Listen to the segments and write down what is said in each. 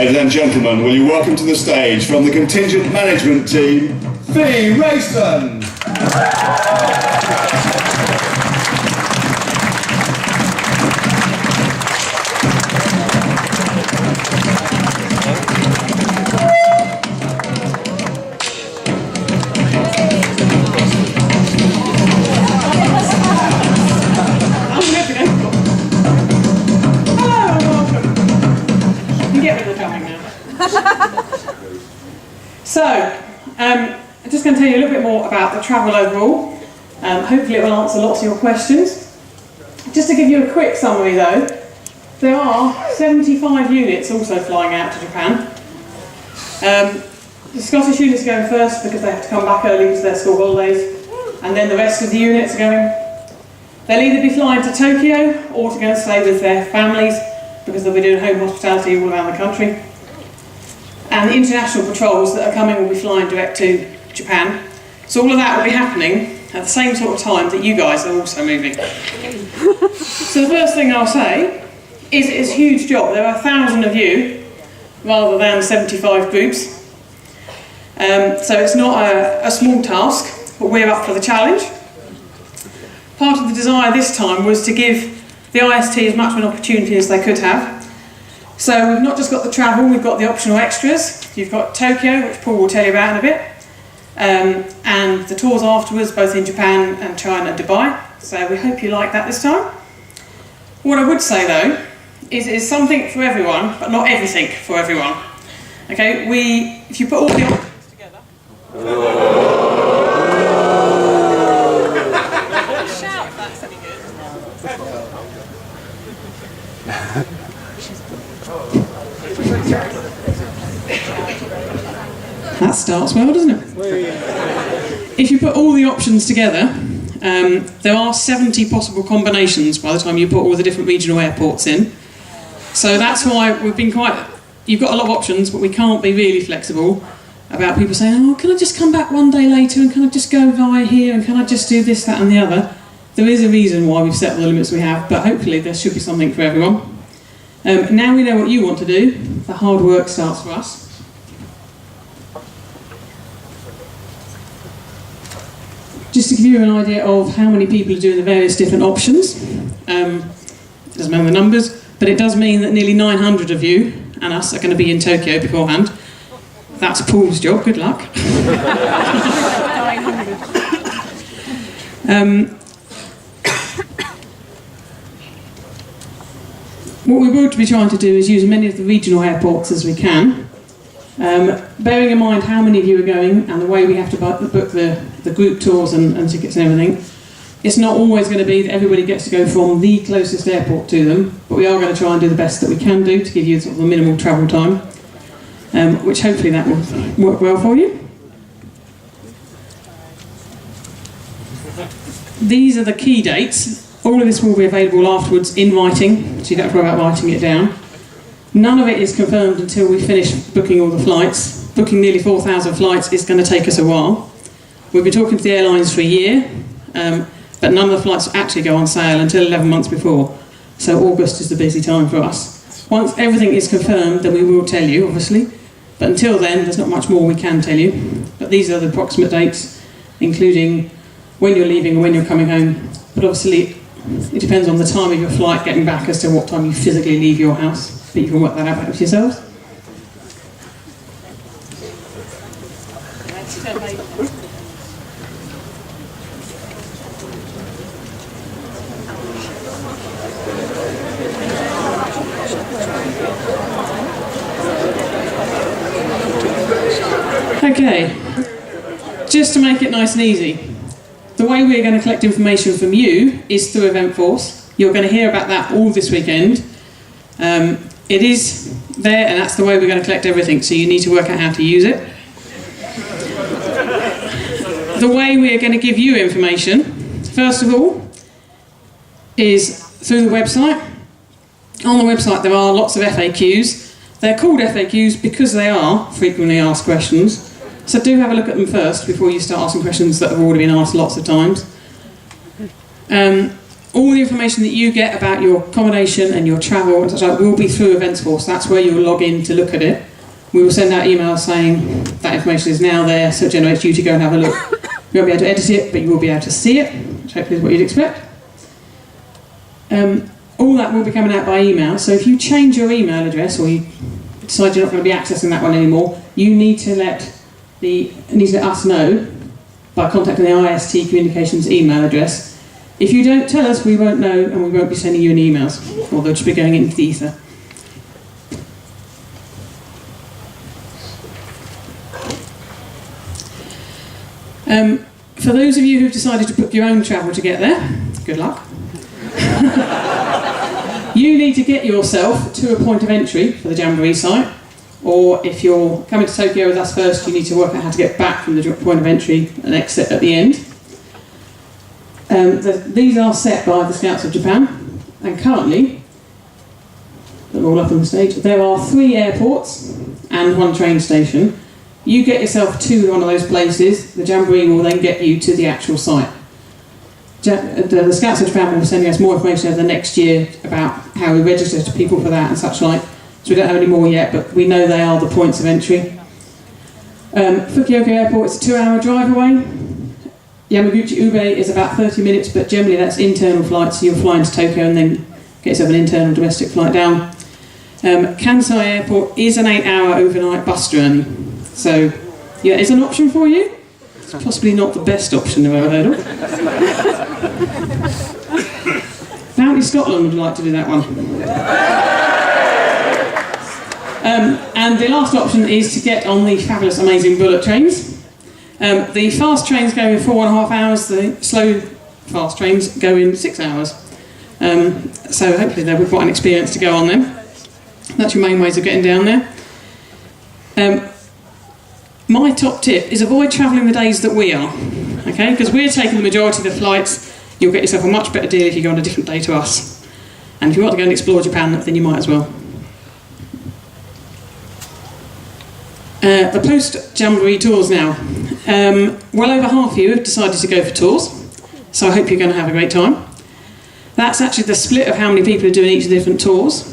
Ladies and gentlemen, will you welcome to the stage from the contingent management team, Fee Raceman. So, I'm just going to tell you a little bit more about the travel overall. Hopefully it will answer lots of your questions. Just to give you a quick summary though, there are 75 units also flying out to Japan. The Scottish units are going first because they have to come back early to their school holidays, and then the rest of the units are going. They'll either be flying to Tokyo or to go and stay with their families because they'll be doing home hospitality all around the country. And the international patrols that are coming will be flying direct to Japan. So all of that will be happening at the same sort of time that you guys are also moving. So the first thing I'll say is it's a huge job. There are 1,000 of you rather than 75 groups. So it's not a small task, but we're up for the challenge. Part of the desire this time was to give the IST as much of an opportunity as they could have. So we've not just got the travel, we've got the optional extras. You've got Tokyo, which Paul will tell you about in a bit, and the tours afterwards, both in Japan and China and Dubai. So we hope you like that this time. What I would say though, is it's something for everyone, but not everything for everyone. Okay, if you put all the options together... Shout if that's any good. That starts well, doesn't it? If you put all the options together, there are 70 possible combinations by the time you put all the different regional airports in. So that's why we've been you've got a lot of options, but we can't be really flexible about people saying, oh, can I just come back one day later and can I just go via here and can I just do this, that and the other? There is a reason why we've set the limits we have, but hopefully there should be something for everyone. Now we know what you want to do, the hard work starts for us. Just to give you an idea of how many people are doing the various different options, it doesn't matter the numbers, but it does mean that nearly 900 of you and us are going to be in Tokyo beforehand. That's Paul's job, good luck. What we will be trying to do is use as many of the regional airports as we can, bearing in mind how many of you are going and the way we have to book the group tours and tickets and everything. It's not always going to be that everybody gets to go from the closest airport to them, but we are going to try and do the best that we can do to give you sort of a minimal travel time, which hopefully that will work well for you. These are the key dates. All of this will be available afterwards in writing, so you don't have to worry about writing it down. None of it is confirmed until we finish booking all the flights. Booking nearly 4,000 flights is going to take us a while. We've been talking to the airlines for a year, but none of the flights actually go on sale until 11 months before. So August is the busy time for us. Once everything is confirmed, then we will tell you, obviously. But until then, there's not much more we can tell you. But these are the approximate dates, including when you're leaving and when you're coming home. But obviously, it depends on the time of your flight getting back as to what time you physically leave your house. But you can work that out for yourselves. Okay, just to make it nice and easy, the way we're going to collect information from you is through Eventforce. You're going to hear about that all this weekend. It is there, and that's the way we're going to collect everything, so you need to work out how to use it. The way we are going to give you information, first of all, is through the website. On the website there are lots of FAQs. They're called FAQs because they are frequently asked questions. So do have a look at them first before you start asking questions that have already been asked lots of times. all the information that you get about your accommodation and your travel and such like will be through EventsForce. That's where you'll log in to look at it. We will send out emails saying that information is now there, so it generates you to go and have a look. You won't be able to edit it, but you will be able to see it, which hopefully is what you'd expect. All that will be coming out by email, so if you change your email address or you decide you're not going to be accessing that one anymore, you need to let us know by contacting the IST Communications email address. If you don't tell us, we won't know and we won't be sending you any emails, or they'll just be going into the ether. For those of you who've decided to book your own travel to get there, good luck. You need to get yourself to a point of entry for the Jamboree site, or if you're coming to Tokyo with us first, you need to work out how to get back from the point of entry and exit at the end. These are set by the Scouts of Japan, and currently, they're all up on the stage, there are 3 airports and 1 train station. You get yourself to one of those places, the Jamboree will then get you to the actual site. The Scouts of Japan will be sending us more information over the next year about how we register to people for that and such like. So we don't have any more yet, but we know they are the points of entry. Fukuoka Airport is a 2-hour drive away. Yamaguchi Ube is about 30 minutes, but generally that's internal flights, so you'll fly into Tokyo and then get yourself an internal domestic flight down. Kansai Airport is an 8-hour overnight bus journey. So, yeah, it's an option for you. It's possibly not the best option I've ever heard of. County Scotland would like to do that one. And the last option is to get on the fabulous, amazing bullet trains. The fast trains go in 4.5 hours, the slow fast trains go in 6 hours. So hopefully they'll be quite an experience to go on them. That's your main ways of getting down there. My top tip is avoid travelling the days that we are, okay? Because we're taking the majority of the flights. You'll get yourself a much better deal if you go on a different day to us. And if you want to go and explore Japan, then you might as well. The post-Jamboree tours now. Well over half of you have decided to go for tours, so I hope you're going to have a great time. That's actually the split of how many people are doing each of the different tours.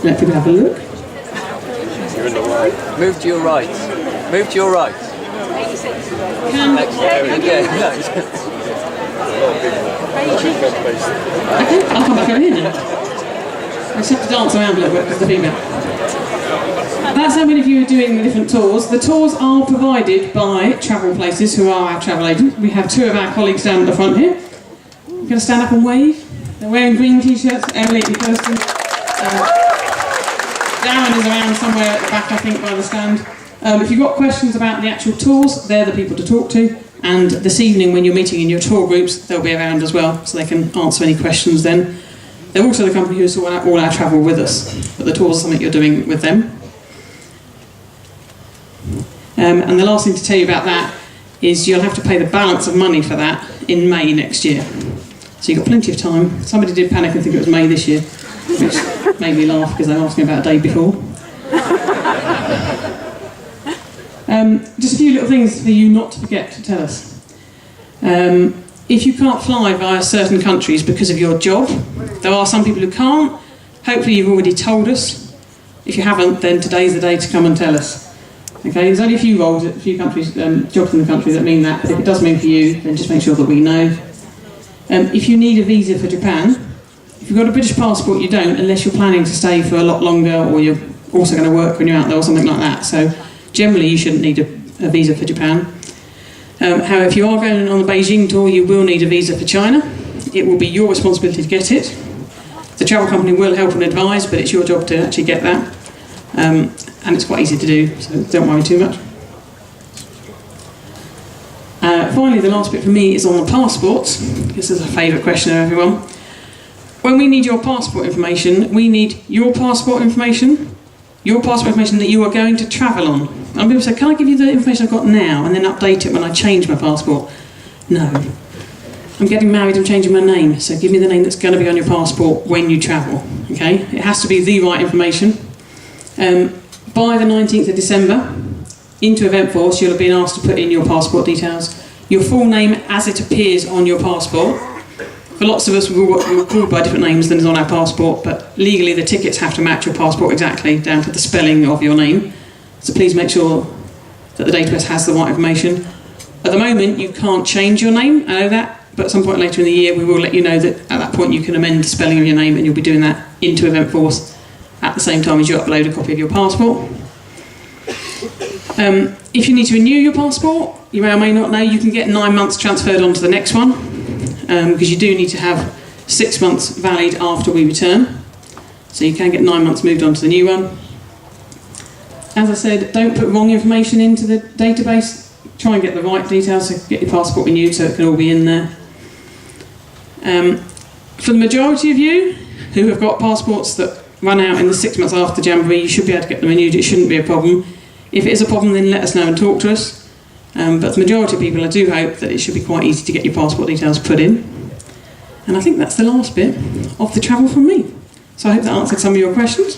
Let people have a look. You're in the way. Move to your right. Move to your right. Okay, I'll come back over here now. I just have to dance around a little bit because the female. That's how many of you are doing the different tours. The tours are provided by Travel Places, who are our travel agent. We have 2 of our colleagues down at the front here. You're going to stand up and wave. They're wearing green t-shirts. Emily and Kirsten. Darren is around somewhere at the back, I think, by the stand. If you've got questions about the actual tours, they're the people to talk to. And this evening, when you're meeting in your tour groups, they'll be around as well, so they can answer any questions then. They're also the company who sort out all our travel with us, but the tours are something you're doing with them. And the last thing to tell you about that is you'll have to pay the balance of money for that in May next year. So you've got plenty of time. Somebody did panic and think it was May this year, which made me laugh because they asked me about a day before. Just a few little things for you not to forget to tell us. If you can't fly via certain countries because of your job, there are some people who can't. Hopefully you've already told us. If you haven't, then today's the day to come and tell us. Okay, there's only a few roles, a few countries, jobs in the country that mean that, but if it does mean for you, then just make sure that we know. If you need a visa for Japan, if you've got a British passport, you don't, unless you're planning to stay for a lot longer or you're also going to work when you're out there or something like that. So generally you shouldn't need a visa for Japan. However, if you are going on the Beijing tour, you will need a visa for China. It will be your responsibility to get it. The travel company will help and advise, but it's your job to actually get that. And it's quite easy to do, so don't worry too much. Finally, the last bit for me is on the passports. This is a favourite question of everyone. When we need your passport information, we need your passport information that you are going to travel on. And people say, can I give you the information I've got now and then update it when I change my passport? No. I'm getting married, I'm changing my name, so give me the name that's going to be on your passport when you travel. Okay? It has to be the right information. By the 19th of December, into EventForce, you'll have been asked to put in your passport details, your full name as it appears on your passport, For lots of us, we're called by different names than is on our passport, but legally the tickets have to match your passport exactly, down to the spelling of your name. So please make sure that the database has the right information. At the moment, you can't change your name, I know that, but at some point later in the year, we will let you know that at that point you can amend the spelling of your name, and you'll be doing that into Eventforce at the same time as you upload a copy of your passport. If you need to renew your passport, you may or may not know, you can get 9 months transferred onto the next one, because you do need to have 6 months valid after we return. So you can get 9 months moved on to the new one. As I said, don't put wrong information into the database. Try and get the right details to get your passport renewed so it can all be in there. For the majority of you who have got passports that run out in the 6 months after Jamboree, you should be able to get them renewed. It shouldn't be a problem. If it is a problem, then let us know and talk to us. But the majority of people, I do hope that it should be quite easy to get your passport details put in. And I think that's the last bit of the travel from me. So I hope that answered some of your questions.